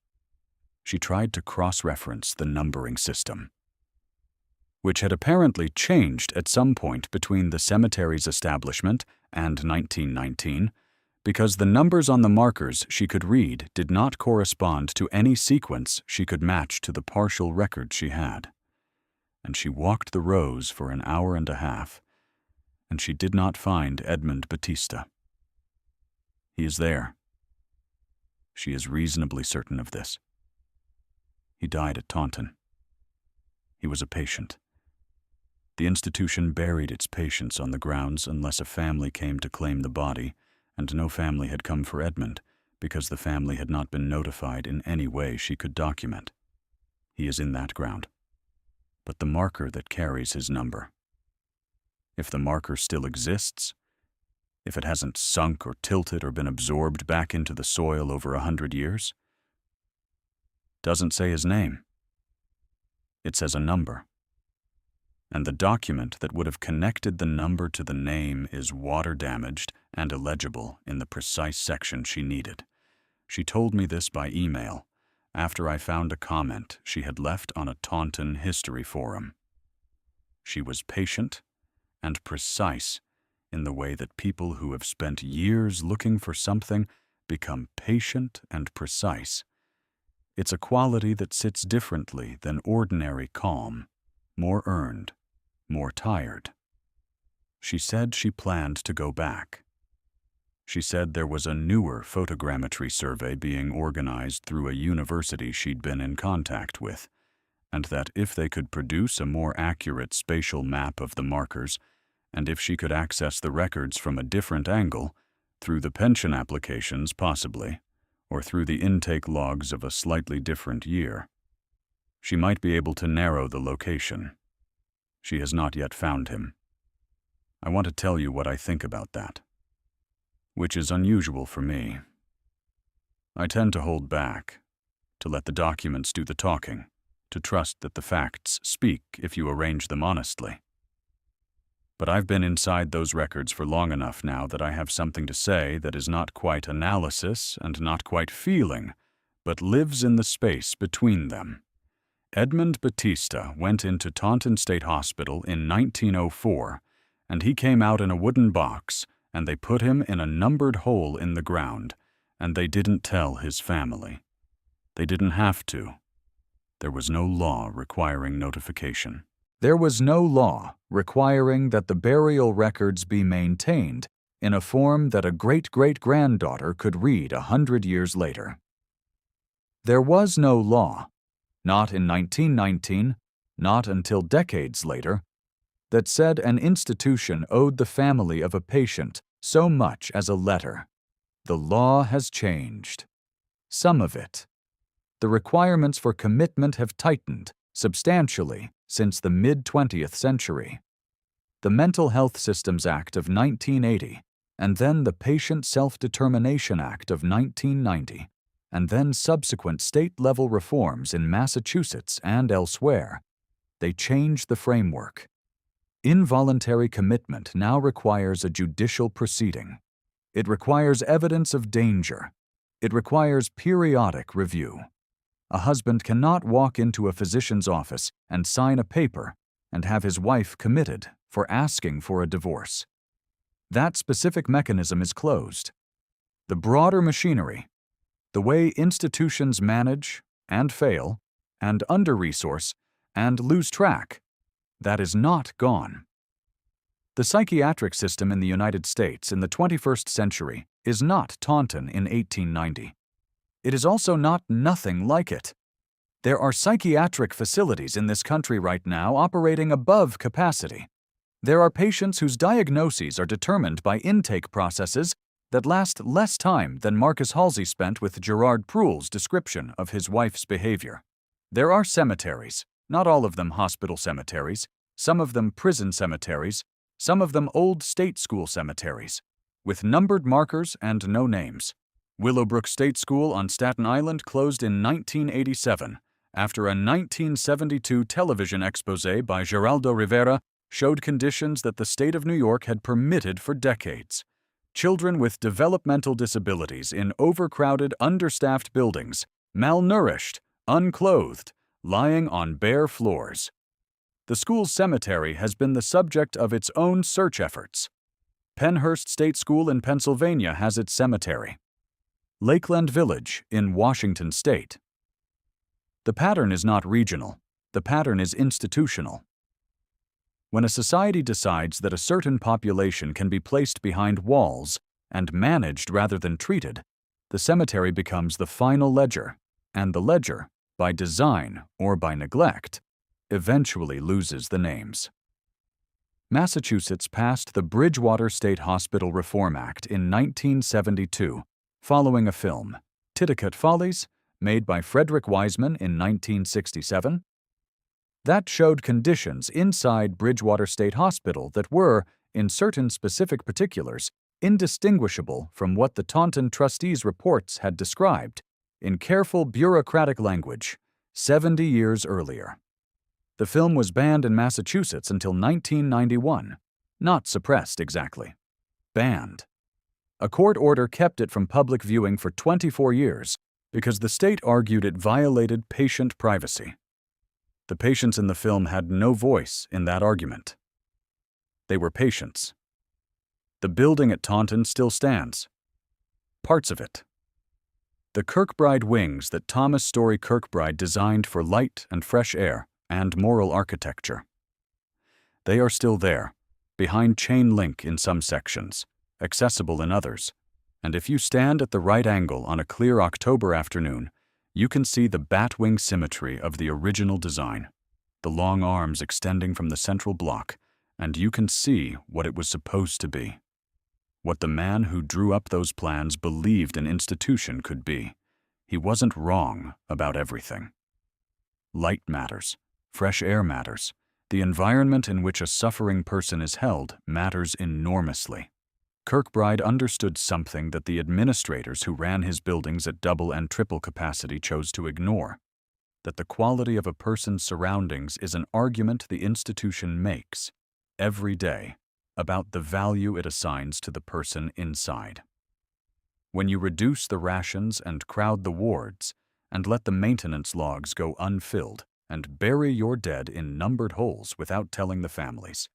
She tried to cross-reference the numbering system, which had apparently changed at some point between the cemetery's establishment and 1919, because the numbers on the markers she could read did not correspond to any sequence she could match to the partial record she had. And she walked the rows for an hour and a half, and she did not find Edmund Batista. He is there. She is reasonably certain of this. He died at Taunton. He was a patient. The institution buried its patients on the grounds unless a family came to claim the body, and no family had come for Edmund because the family had not been notified in any way she could document. He is in that ground. But the marker that carries his number, if the marker still exists, if it hasn't sunk or tilted or been absorbed back into the soil over 100 years, doesn't say his name. It says a number. And the document that would have connected the number to the name is water-damaged and illegible in the precise section she needed. She told me this by email, after I found a comment she had left on a Taunton history forum. She was patient and precise in the way that people who have spent years looking for something become patient and precise. It's a quality that sits differently than ordinary calm, more earned, more tired. She said she planned to go back. She said there was a newer photogrammetry survey being organized through a university she'd been in contact with, and that if they could produce a more accurate spatial map of the markers, and if she could access the records from a different angle, through the pension applications possibly, or through the intake logs of a slightly different year, she might be able to narrow the location. She has not yet found him. I want to tell you what I think about that, which is unusual for me. I tend to hold back, to let the documents do the talking, to trust that the facts speak if you arrange them honestly. But I've been inside those records for long enough now that I have something to say that is not quite analysis and not quite feeling, but lives in the space between them. Edmund Batista went into Taunton State Hospital in 1904, and he came out in a wooden box, and they put him in a numbered hole in the ground, and they didn't tell his family. They didn't have to. There was no law requiring notification. There was no law requiring that the burial records be maintained in a form that a great-great-granddaughter could read 100 years later. There was no law, not in 1919, not until decades later, that said an institution owed the family of a patient so much as a letter. The law has changed. Some of it. The requirements for commitment have tightened substantially since the mid-20th century. The Mental Health Systems Act of 1980, and then the Patient Self-Determination Act of 1990, and then subsequent state-level reforms in Massachusetts and elsewhere, they changed the framework. Involuntary commitment now requires a judicial proceeding. It requires evidence of danger. It requires periodic review. A husband cannot walk into a physician's office and sign a paper and have his wife committed for asking for a divorce. That specific mechanism is closed. The broader machinery, the way institutions manage and fail and under-resource and lose track, that is not gone. The psychiatric system in the United States in the 21st century is not Taunton in 1890. It is also not nothing like it. There are psychiatric facilities in this country right now operating above capacity. There are patients whose diagnoses are determined by intake processes that last less time than Marcus Halsey spent with Gerard Prull's description of his wife's behavior. There are cemeteries, not all of them hospital cemeteries, some of them prison cemeteries, some of them old state school cemeteries, with numbered markers and no names. Willowbrook State School on Staten Island closed in 1987 after a 1972 television exposé by Geraldo Rivera showed conditions that the state of New York had permitted for decades. Children with developmental disabilities in overcrowded, understaffed buildings, malnourished, unclothed, lying on bare floors. The school's cemetery has been the subject of its own search efforts. Pennhurst State School in Pennsylvania has its cemetery. Lakeland Village in Washington State. The pattern is not regional. The pattern is institutional. When a society decides that a certain population can be placed behind walls and managed rather than treated, the cemetery becomes the final ledger, and the ledger, by design or by neglect, eventually loses the names. Massachusetts passed the Bridgewater State Hospital Reform Act in 1972, following a film, Titicut Follies, made by Frederick Wiseman in 1967. That showed conditions inside Bridgewater State Hospital that were, in certain specific particulars, indistinguishable from what the Taunton trustees' reports had described in careful bureaucratic language 70 years earlier. The film was banned in Massachusetts until 1991, not suppressed exactly. Banned. A court order kept it from public viewing for 24 years because the state argued it violated patient privacy. The patients in the film had no voice in that argument. They were patients. The building at Taunton still stands. Parts of it. The Kirkbride wings that Thomas Story Kirkbride designed for light and fresh air and moral architecture. They are still there, behind chain link in some sections, accessible in others, and if you stand at the right angle on a clear October afternoon, you can see the bat-wing symmetry of the original design, the long arms extending from the central block, and you can see what it was supposed to be, what the man who drew up those plans believed an institution could be. He wasn't wrong about everything. Light matters, fresh air matters, the environment in which a suffering person is held matters enormously. Kirkbride understood something that the administrators who ran his buildings at double and triple capacity chose to ignore, that the quality of a person's surroundings is an argument the institution makes, every day, about the value it assigns to the person inside. When you reduce the rations and crowd the wards, and let the maintenance logs go unfilled, and bury your dead in numbered holes without telling the families,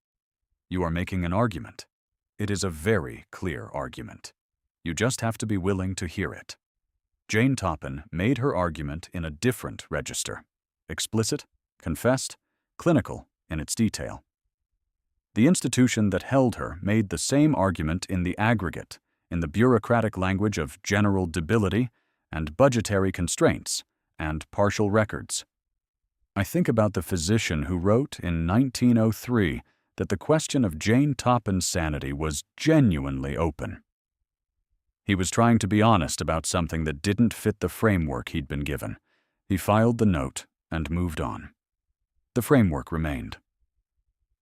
you are making an argument. It is a very clear argument. You just have to be willing to hear it. Jane Toppin made her argument in a different register, explicit, confessed, clinical in its detail. The institution that held her made the same argument in the aggregate, in the bureaucratic language of general debility and budgetary constraints and partial records. I think about the physician who wrote in 1903 that the question of Jane Toppin's sanity was genuinely open. He was trying to be honest about something that didn't fit the framework he'd been given. He filed the note and moved on. The framework remained.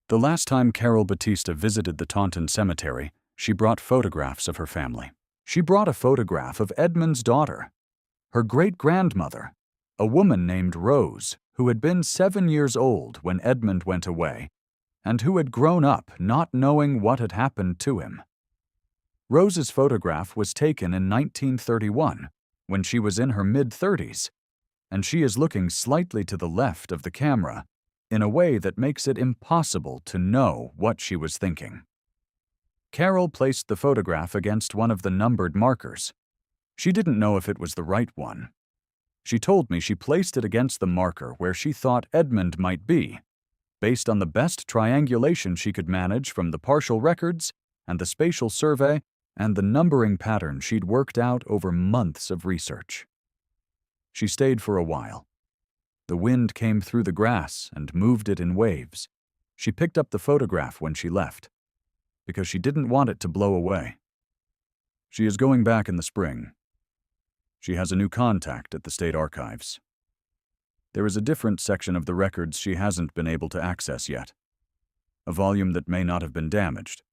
The last time Carol Batista visited the Taunton Cemetery, she brought photographs of her family. She brought a photograph of Edmund's daughter, her great-grandmother, a woman named Rose, who had been 7 years old when Edmund went away, and who had grown up not knowing what had happened to him. Rose's photograph was taken in 1931, when she was in her mid-30s, and she is looking slightly to the left of the camera in a way that makes it impossible to know what she was thinking. Carol placed the photograph against one of the numbered markers. She didn't know if it was the right one. She told me she placed it against the marker where she thought Edmund might be, based on the best triangulation she could manage from the partial records and the spatial survey and the numbering pattern she'd worked out over months of research. She stayed for a while. The wind came through the grass and moved it in waves. She picked up the photograph when she left, because she didn't want it to blow away. She is going back in the spring. She has a new contact at the state archives. There is a different section of the records she hasn't been able to access yet. A volume that may not have been damaged,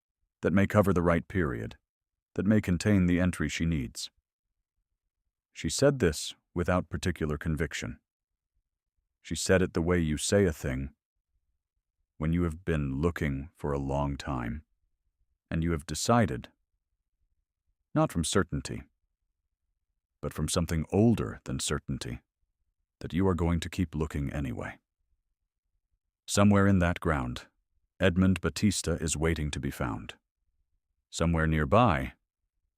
that may cover the right period, that may contain the entry she needs. She said this without particular conviction. She said it the way you say a thing when you have been looking for a long time, and you have decided, not from certainty, but from something older than certainty, that you are going to keep looking anyway. Somewhere in that ground, Edmund Batista is waiting to be found. Somewhere nearby,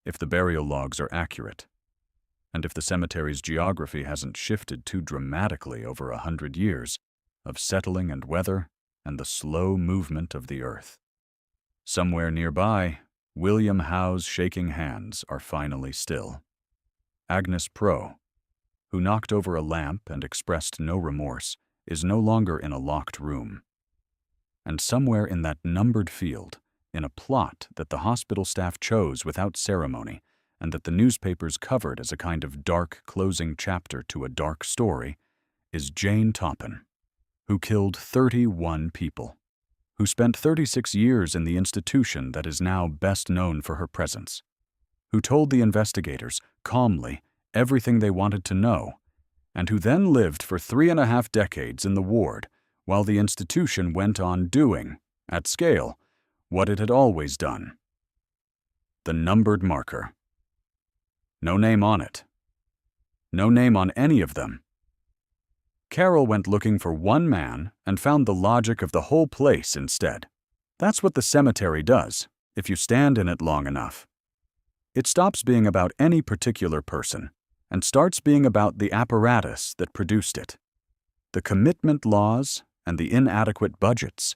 if the burial logs are accurate, and if the cemetery's geography hasn't shifted too dramatically over 100 years of settling and weather and the slow movement of the earth. Somewhere nearby, William Howe's shaking hands are finally still. Agnes Pro, who knocked over a lamp and expressed no remorse, is no longer in a locked room. And somewhere in that numbered field, in a plot that the hospital staff chose without ceremony and that the newspapers covered as a kind of dark closing chapter to a dark story, is Jane Toppin, who killed 31 people, who spent 36 years in the institution that is now best known for her presence, who told the investigators, calmly, everything they wanted to know, and who then lived for 3.5 decades in the ward while the institution went on doing, at scale, what it had always done. The numbered marker. No name on it. No name on any of them. Carol went looking for one man and found the logic of the whole place instead. That's what the cemetery does, if you stand in it long enough. It stops being about any particular person and starts being about the apparatus that produced it. The commitment laws and the inadequate budgets,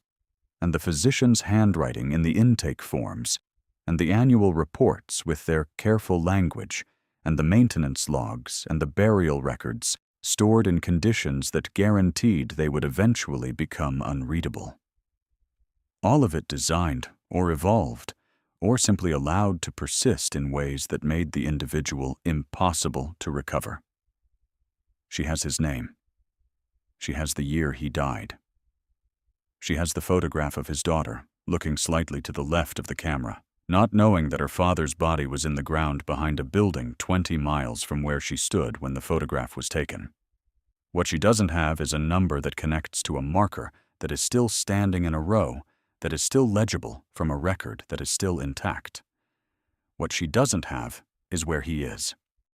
and the physician's handwriting in the intake forms, and the annual reports with their careful language, and the maintenance logs and the burial records stored in conditions that guaranteed they would eventually become unreadable. All of it designed or evolved, or simply allowed to persist in ways that made the individual impossible to recover. She has his name. She has the year he died. She has the photograph of his daughter, looking slightly to the left of the camera, not knowing that her father's body was in the ground behind a building 20 miles from where she stood when the photograph was taken. What she doesn't have is a number that connects to a marker that is still standing in a row, that is still legible from a record that is still intact. What she doesn't have is where he is.